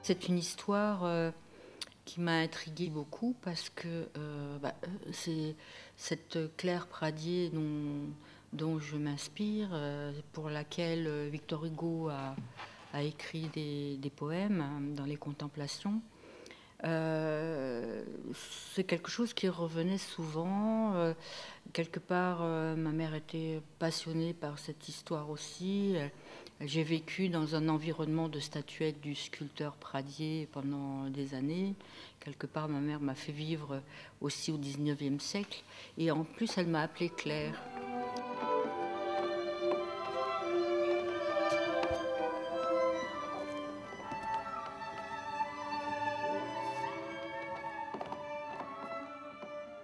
C'est une histoire qui m'a intriguée beaucoup parce que c'est cette Claire Pradier dont je m'inspire, pour laquelle Victor Hugo a écrit des poèmes dans les Contemplations. C'est quelque chose qui revenait souvent. Quelque part, ma mère était passionnée par cette histoire aussi. J'ai vécu dans un environnement de statuettes du sculpteur Pradier pendant des années. Quelque part, ma mère m'a fait vivre aussi au XIXe siècle. Et en plus, elle m'a appelée Claire.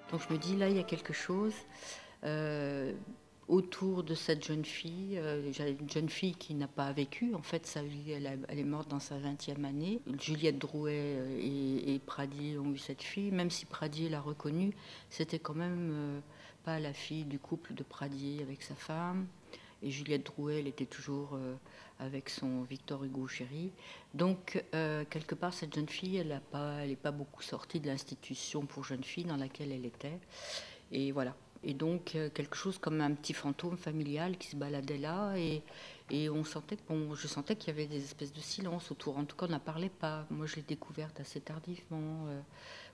Donc je me dis, là, il y a quelque chose autour de cette jeune fille. Une jeune fille qui n'a pas vécu, en fait, sa vie, elle est morte dans sa 20e année. Juliette Drouet et Pradier ont eu cette fille. Même si Pradier l'a reconnue, c'était quand même pas la fille du couple de Pradier avec sa femme. Et Juliette Drouet, elle était toujours avec son Victor Hugo chéri. Donc, quelque part, cette jeune fille, elle n'est pas beaucoup sortie de l'institution pour jeunes filles dans laquelle elle était. Et voilà. Et donc, quelque chose comme un petit fantôme familial qui se baladait là. Et on sentait, je sentais qu'il y avait des espèces de silence autour. En tout cas, on n'en parlait pas. Moi, je l'ai découverte assez tardivement.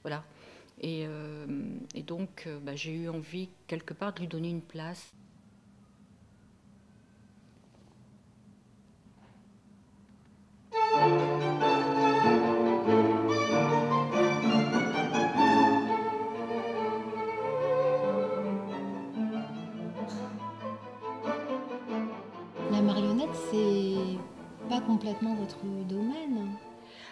Voilà. Et donc, j'ai eu envie, quelque part, de lui donner une place. La marionnette, c'est pas complètement votre domaine.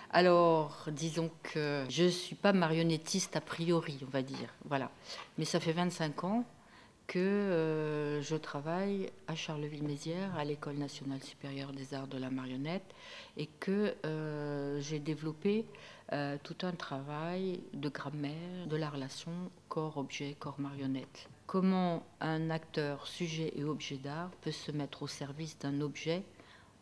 Alors, disons que je ne suis pas marionnettiste a priori, on va dire. Voilà. Mais ça fait 25 ans que je travaille à Charleville-Mézières, à l'École nationale supérieure des arts de la marionnette, et que j'ai développé tout un travail de grammaire de la relation corps-objet, corps-marionnette. Comment un acteur, sujet et objet d'art peut se mettre au service d'un objet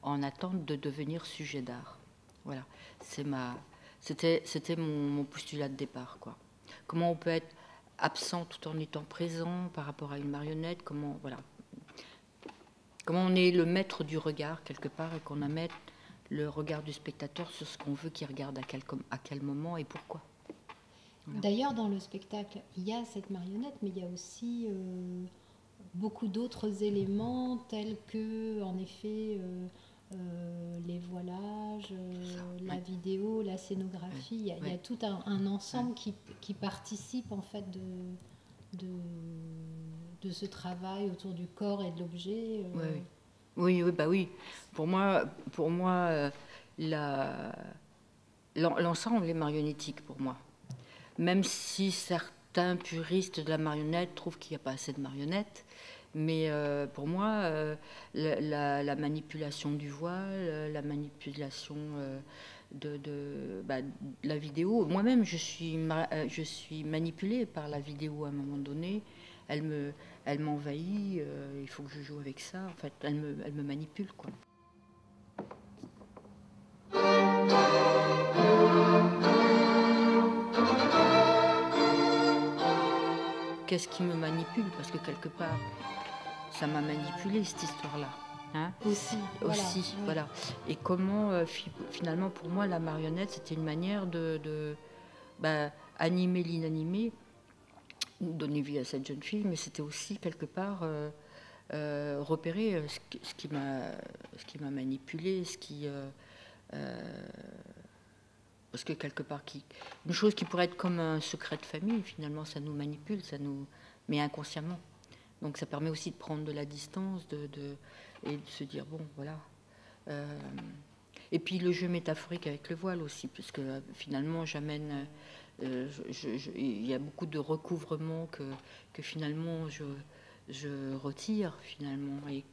en attente de devenir sujet d'art. Voilà, c'était mon postulat de départ, quoi. Comment on peut être absent tout en étant présent par rapport à une marionnette, comment on est le maître du regard quelque part et qu'on amène le regard du spectateur sur ce qu'on veut qu'il regarde à quel moment et pourquoi. Voilà. D'ailleurs, dans le spectacle, il y a cette marionnette, mais il y a aussi beaucoup d'autres éléments tels que, en effet, les voilages, la vidéo, la scénographie. Il y a tout un ensemble qui participe en fait de ce travail autour du corps et de l'objet. Oui, bah oui. Pour moi, l'ensemble est marionnettique pour moi. Même si certains puristes de la marionnette trouvent qu'il n'y a pas assez de marionnettes, mais pour moi, la manipulation du voile, la manipulation de la vidéo, moi-même je suis manipulée par la vidéo à un moment donné, elle m'envahit, il faut que je joue avec ça, en fait, elle me manipule, quoi. Qu'est-ce qui me manipule? Parce que quelque part, ça m'a manipulé cette histoire-là. Hein, aussi, voilà. Et comment, finalement, pour moi, la marionnette, c'était une manière de animer l'inanimé, donner vie à cette jeune fille, mais c'était aussi, quelque part, repérer ce qui m'a manipulé, parce que quelque part, une chose qui pourrait être comme un secret de famille, finalement, ça nous manipule, mais inconsciemment. Donc ça permet aussi de prendre de la distance et de se dire, bon, voilà. Et puis le jeu métaphorique avec le voile aussi, puisque finalement j'amène... il y a beaucoup de recouvrements que finalement je retire, finalement, et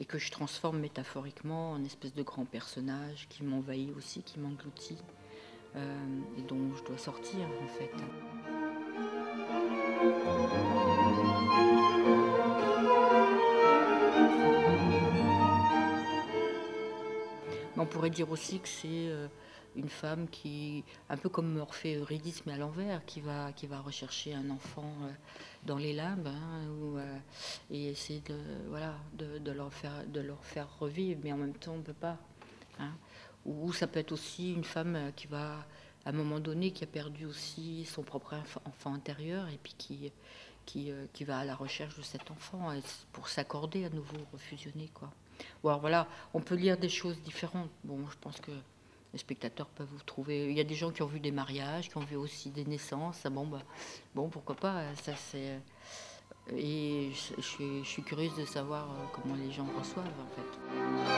que je transforme métaphoriquement en espèce de grand personnage qui m'envahit aussi, qui m'engloutit, et dont je dois sortir, en fait. Mais on pourrait dire aussi que c'est une femme qui, un peu comme Orphée Eurydice, mais à l'envers, qui va rechercher un enfant dans les limbes, hein, et essayer de leur faire revivre, mais en même temps on ne peut pas. Hein. Ou ça peut être aussi une femme qui va, à un moment donné, qui a perdu aussi son propre enfant intérieur, et puis qui va à la recherche de cet enfant pour s'accorder à nouveau, refusionner, quoi. Ou alors voilà, on peut lire des choses différentes. Bon, je pense que les spectateurs peuvent vous trouver. Il y a des gens qui ont vu des mariages, qui ont vu aussi des naissances. Ah, bon, pourquoi pas. Ça c'est. Et je suis curieuse de savoir comment les gens reçoivent en fait.